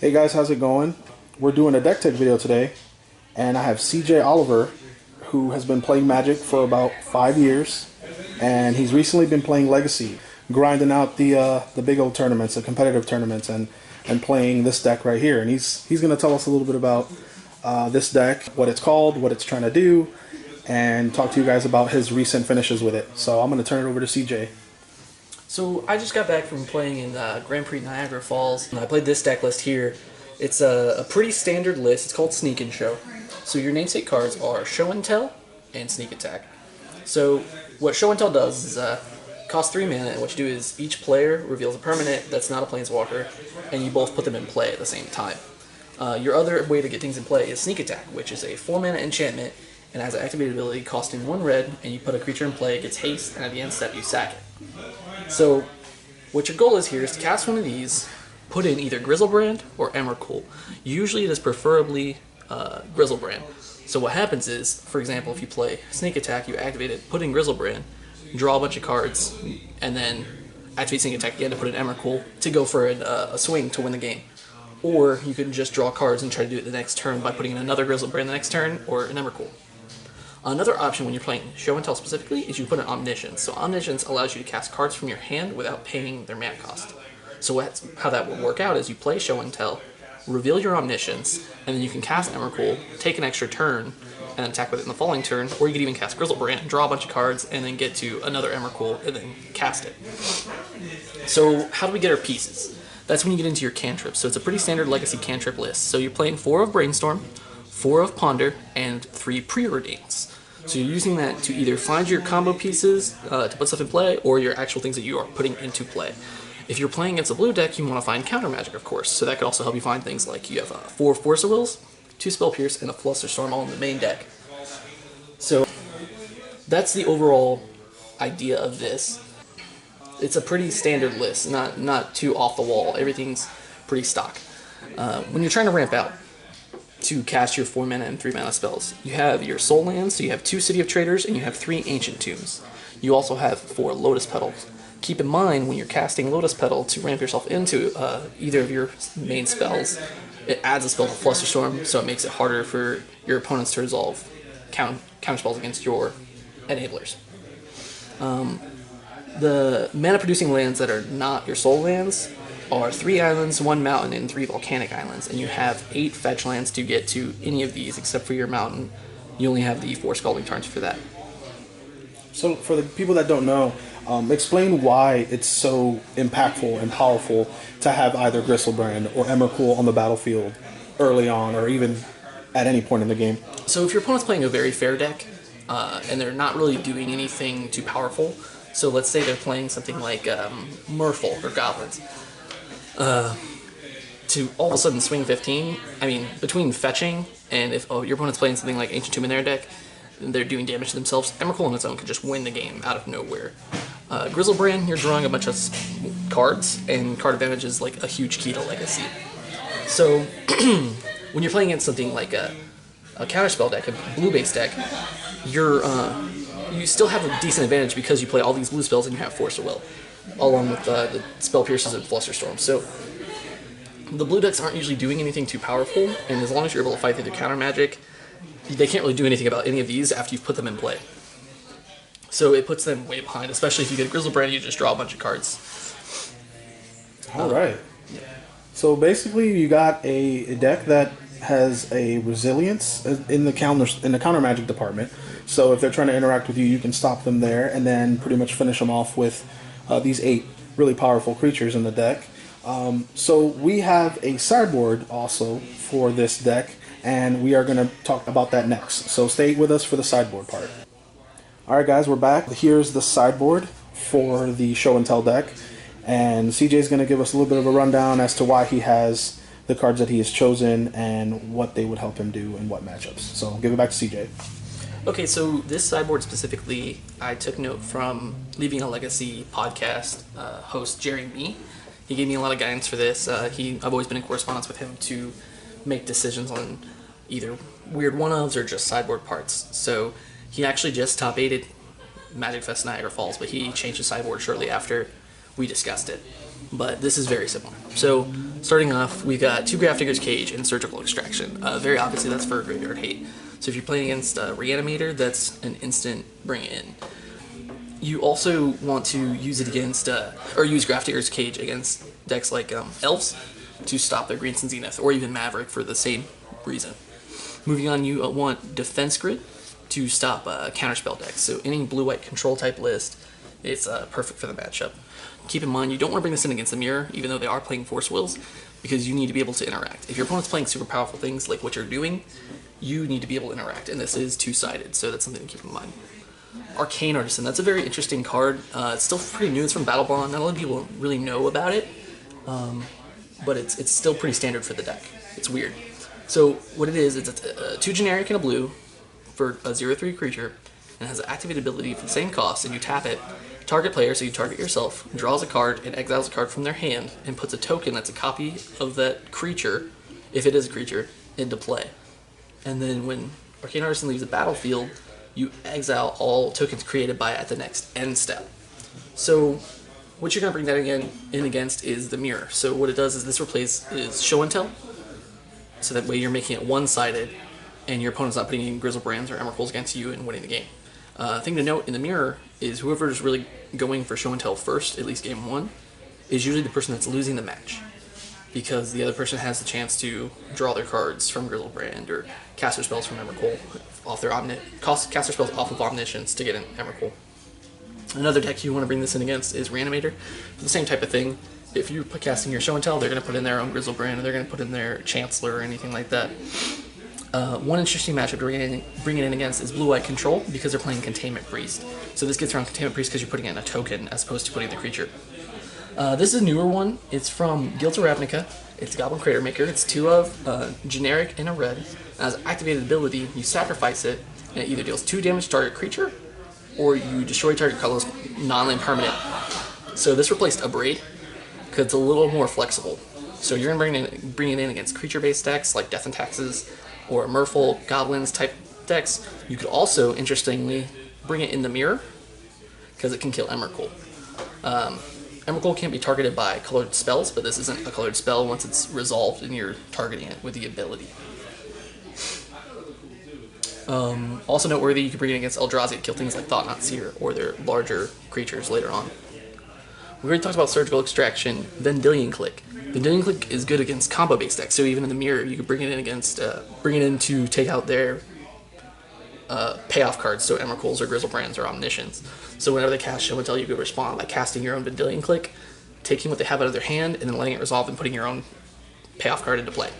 Hey guys, how's it going? We're doing a deck tech video today, and I have CJ Oliver, who has been playing Magic for about 5 years, and he's recently been playing Legacy, grinding out the big old tournaments, the competitive tournaments, and playing this deck right here. And he's going to tell us a little bit about this deck, what it's called, what it's trying to do, and talk to you guys about his recent finishes with it. So I'm going to turn it over to CJ. So I just got back from playing in Grand Prix Niagara Falls, and I played this deck list here. It's a pretty standard list. It's called Sneak and Show. So your namesake cards are Show and Tell and Sneak Attack. So what Show and Tell does is cost 3 mana, and what you do is each player reveals a permanent that's not a Planeswalker, and you both put them in play at the same time. Your other way to get things in play is Sneak Attack, which is a 4 mana enchantment, and has an activated ability costing 1 red, and you put a creature in play, it gets haste, and at the end step you sack it. So, what your goal is here is to cast one of these, put in either Griselbrand or Emrakul. Usually it is preferably Griselbrand. So what happens is, for example, if you play Sneak Attack, you activate it, put in Griselbrand, draw a bunch of cards, and then activate Sneak Attack again to put in Emrakul to go for a swing to win the game. Or you can just draw cards and try to do it the next turn by putting in another Griselbrand the next turn, or an Emrakul. Another option when you're playing Show and Tell specifically is you put an Omniscience. So Omniscience allows you to cast cards from your hand without paying their mana cost. So how that will work out is you play Show and Tell, reveal your Omniscience, and then you can cast Emrakul, take an extra turn, and then attack with it in the following turn, or you could even cast Griselbrand, draw a bunch of cards, and then get to another Emrakul, and then cast it. So how do we get our pieces? That's when you get into your cantrips. So it's a pretty standard Legacy cantrip list. So you're playing 4 of Brainstorm, 4 of Ponder, and 3 Preordains. So you're using that to either find your combo pieces to put stuff in play, or your actual things that you are putting into play. If you're playing against a blue deck, you want to find counter magic, of course. So that could also help you find things like you have 4 Force of Wills, 2 Spell Pierce, and a Flusterstorm all in the main deck. So that's the overall idea of this. It's a pretty standard list, not too off the wall. Everything's pretty stock. When you're trying to ramp out to cast your 4 mana and 3 mana spells, you have your Soul Lands, so you have 2 City of Traders, and you have 3 Ancient Tombs. You also have 4 Lotus Petals. Keep in mind when you're casting Lotus Petal to ramp yourself into either of your main spells, it adds a spell to Flusterstorm, so it makes it harder for your opponents to resolve counter spells against your enablers. The mana producing lands that are not your Soul Lands are 3 islands, 1 mountain, and 3 volcanic islands, and you have 8 fetch lands to get to any of these except for your mountain. You only have the 4 Scalding Tarns for that. So for the people that don't know, explain why it's so impactful and powerful to have either Griselbrand or Emrakul on the battlefield early on, or even at any point in the game. So if your opponent's playing a very fair deck, and they're not really doing anything too powerful, so let's say they're playing something like Merfolk or Goblins, to all of a sudden swing 15, I mean, between fetching and if your opponent's playing something like Ancient Tomb in their deck, they're doing damage to themselves, Emrakul on its own can just win the game out of nowhere. Griselbrand, you're drawing a bunch of cards, and card advantage is like a huge key to Legacy. So when you're playing against something like a counterspell deck, a blue-based deck, you still have a decent advantage because you play all these blue spells and you have Force of Will, along with the Spell Pierces and Flusterstorm. So the blue decks aren't usually doing anything too powerful, and as long as you're able to fight through the counter magic, they can't really do anything about any of these after you've put them in play. So it puts them way behind, especially if you get Griselbrand, you just draw a bunch of cards. Alright. Yeah. So basically you got a deck that has a resilience in the counter magic department. So if they're trying to interact with you, you can stop them there and then pretty much finish them off with these 8 really powerful creatures in the deck. So we have a sideboard also for this deck, and we are going to talk about that next. So stay with us for the sideboard part. Alright guys, we're back. Here's the sideboard for the Show and Tell deck, and CJ is going to give us a little bit of a rundown as to why he has the cards that he has chosen and what they would help him do in what matchups. So I'll give it back to CJ. Okay, so this sideboard specifically, I took note from Leaving a Legacy podcast host Jerry Mee. He gave me a lot of guidance for this. I've always been in correspondence with him to make decisions on either weird one-ofs or just sideboard parts. So he actually just top 8'd Magic Fest Niagara Falls, but he changed his sideboard shortly after we discussed it. But this is very similar. So Starting off, we got two Grafdigger's Cage and Surgical Extraction. Very obviously, that's for Graveyard Hate. So if you're playing against Reanimator, that's an instant bring it in. You also want to use it against, or use Grafdigger's Cage against decks like Elves to stop their Green Sun Zenith, or even Maverick for the same reason. Moving on, you want Defense Grid to stop counterspell decks. So any blue-white control type list, it's perfect for the matchup. Keep in mind, you don't want to bring this in against the mirror, even though they are playing Force Wills, because you need to be able to interact. If your opponent's playing super powerful things like what you're doing, you need to be able to interact, and this is two-sided, so that's something to keep in mind. Arcane Artisan, that's a very interesting card. It's still pretty new, it's from Battle Bond, not a lot of people really know about it, but it's still pretty standard for the deck. It's weird. So what it is, it's a 2 generic and a blue for a 0/3 creature, and has an activated ability for the same cost, and you tap it. Target player, so you target yourself, draws a card and exiles a card from their hand, and puts a token that's a copy of that creature, if it is a creature, into play. And then when Arcane Artisan leaves the battlefield, you exile all tokens created by it at the next end step. So what you're going to bring that in against is the mirror. So what it does is this replaces Show and Tell, so that way you're making it one-sided, and your opponent's not putting in Grizzlebrands or Emrakul's against you and winning the game. Thing to note in the mirror is whoever's really going for Show and Tell first, at least game one, is usually the person that's losing the match, because the other person has the chance to draw their cards from Grizzlebrand or cast their spells from Emrakul off their cast their spells off of Omniscience to get an Emrakul. Another deck you want to bring this in against is Reanimator. For the same type of thing, if you're casting your Show and Tell, they're going to put in their own Grizzlebrand, or they're going to put in their Chancellor or anything like that. One interesting matchup to bring it in against is Blue-White Control, because they're playing Containment Priest. So this gets around Containment Priest because you're putting in a token as opposed to putting the creature. This is a newer one. It's from Guild of Ravnica. It's Goblin Crater Maker. It's 2 of, generic and a red. It has activated ability. You sacrifice it, and it either deals 2 damage to target creature, or you destroy target colorless non-land permanent. So this replaced Abrade, because it's a little more flexible. So you're going to bring it in against creature-based decks like Death and Taxes, or Merfolk, Goblins type decks. You could also, interestingly, bring it in the mirror, because it can kill Emrakul. Emrakul can't be targeted by colored spells, but this isn't a colored spell once it's resolved and you're targeting it with the ability. Also noteworthy, you can bring it against Eldrazi to kill things like Thought-Knot Seer or their larger creatures later on. We already talked about Surgical Extraction, Vendilion Clique. Vendilion Clique is good against combo-based decks, so even in the mirror, you could bring it in against, bring it in to take out their payoff cards, so Emrakul's or Grizzlebrands or Omniscience. So whenever they cast Show and Tell, you could respond by casting your own Vendilion Clique, taking what they have out of their hand, and then letting it resolve and putting your own payoff card into play.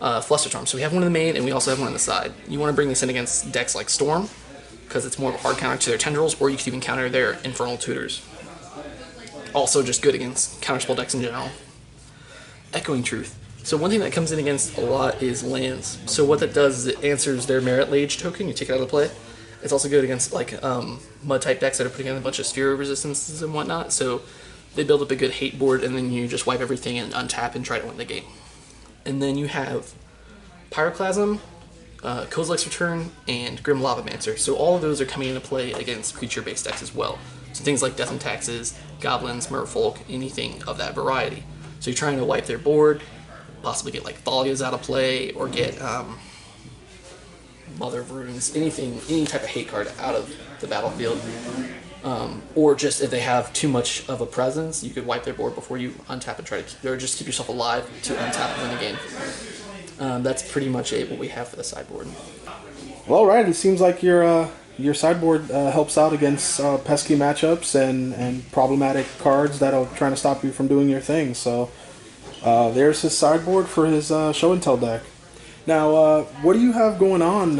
Flusterstorm. So we have one in the main, and we also have one on the side. You want to bring this in against decks like Storm, because it's more of a hard counter to their Tendrils, or you could even counter their Infernal Tutors. Also just good against counterspell decks in general. Echoing Truth. So one thing that comes in against a lot is lands. So what that does is it answers their Merit Lage token, you take it out of play. It's also good against like mud type decks that are putting in a bunch of Sphere resistances and whatnot, so they build up a good hate board, and then you just wipe everything and untap and try to win the game. And then you have Pyroclasm, Kozilek's Return, and Grim Lavamancer. So all of those are coming into play against creature-based decks as well. So things like Death and Taxes, Goblins, Merfolk, anything of that variety. So you're trying to wipe their board, possibly get like Thalia's out of play, or get Mother of Runes, anything, any type of hate card out of the battlefield. Or just if they have too much of a presence, you could wipe their board before you untap and try to, or just keep yourself alive to untap and win the game. That's pretty much what we have for the sideboard. Well, right. It seems like your sideboard helps out against pesky matchups and problematic cards that are trying to stop you from doing your thing. So there's his sideboard for his Show and Tell deck. Now, what do you have going on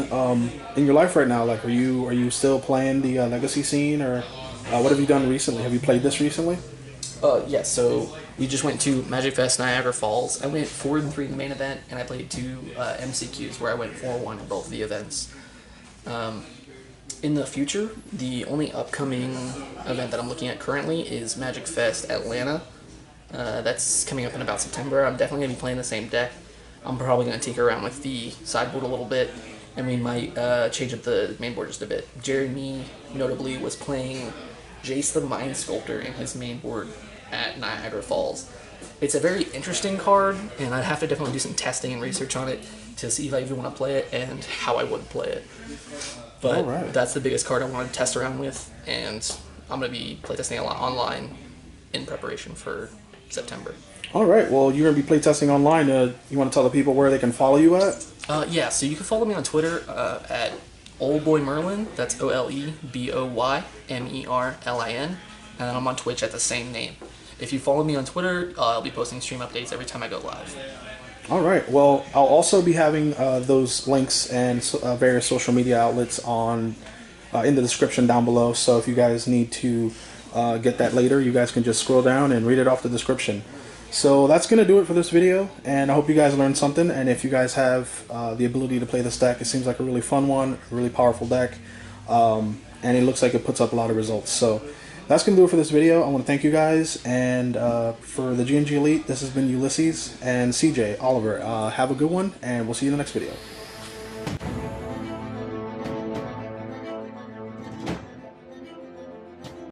in your life right now? Like, are you still playing the Legacy scene, or what have you done recently? Have you played this recently? Yeah, so we just went to Magic Fest Niagara Falls. I went 4-3 in the main event, and I played 2 MCQs where I went 4-1 in both of the events. In the future, the only upcoming event that I'm looking at currently is Magic Fest Atlanta. That's coming up in about September. I'm definitely going to be playing the same deck. I'm probably going to tinker around with the sideboard a little bit, and we might change up the main board just a bit. Jeremy, notably, was playing Jace the Mind Sculptor in his main board at Niagara Falls. It's a very interesting card, and I'd have to definitely do some testing and research on it to see if I even want to play it and how I would play it. But Alright. that's the biggest card I want to test around with, and I'm going to be playtesting a lot online in preparation for September. All right. Well, you're gonna be playtesting online. You want to tell the people where they can follow you at? Yeah, so you can follow me on Twitter at OldBoyMerlin. That's OLEBOYMERLIN, and I'm on Twitch at the same name. If you follow me on Twitter, I'll be posting stream updates every time I go live. All right. Well, I'll also be having those links and various social media outlets on in the description down below. So if you guys need to get that later, you guys can just scroll down and read it off the description. So that's going to do it for this video, and I hope you guys learned something. And if you guys have the ability to play this deck, it seems like a really fun one, a really powerful deck, and it looks like it puts up a lot of results. So that's going to do it for this video. I want to thank you guys, and for the GNG Elite, this has been Ulysses and CJ, Oliver. Have a good one, and we'll see you in the next video.